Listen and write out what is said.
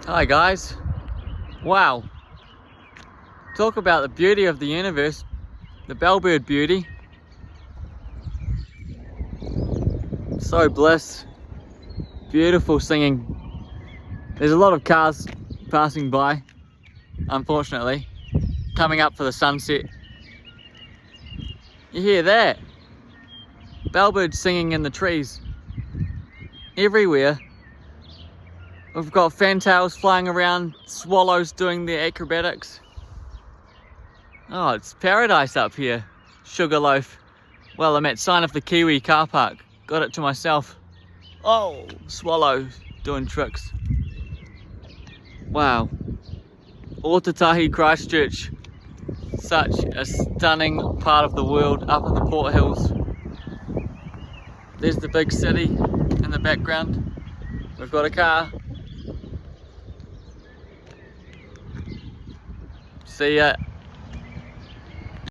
Hi guys. Wow. Talk about the beauty of the universe. The bellbird beauty. So bliss. Beautiful singing. There's a lot of cars passing by, unfortunately, coming up for the sunset. You hear that? Bellbirds singing in the trees. Everywhere. We've got fantails flying around, swallows doing their acrobatics. Oh, it's paradise up here. Sugarloaf. Well, I'm at Sign of the Kiwi car park. Got it to myself. Oh, swallow doing tricks. Wow. Otautahi Christchurch. Such a stunning part of the world up in the Port Hills. There's the big city in the background. We've got a car. See ya.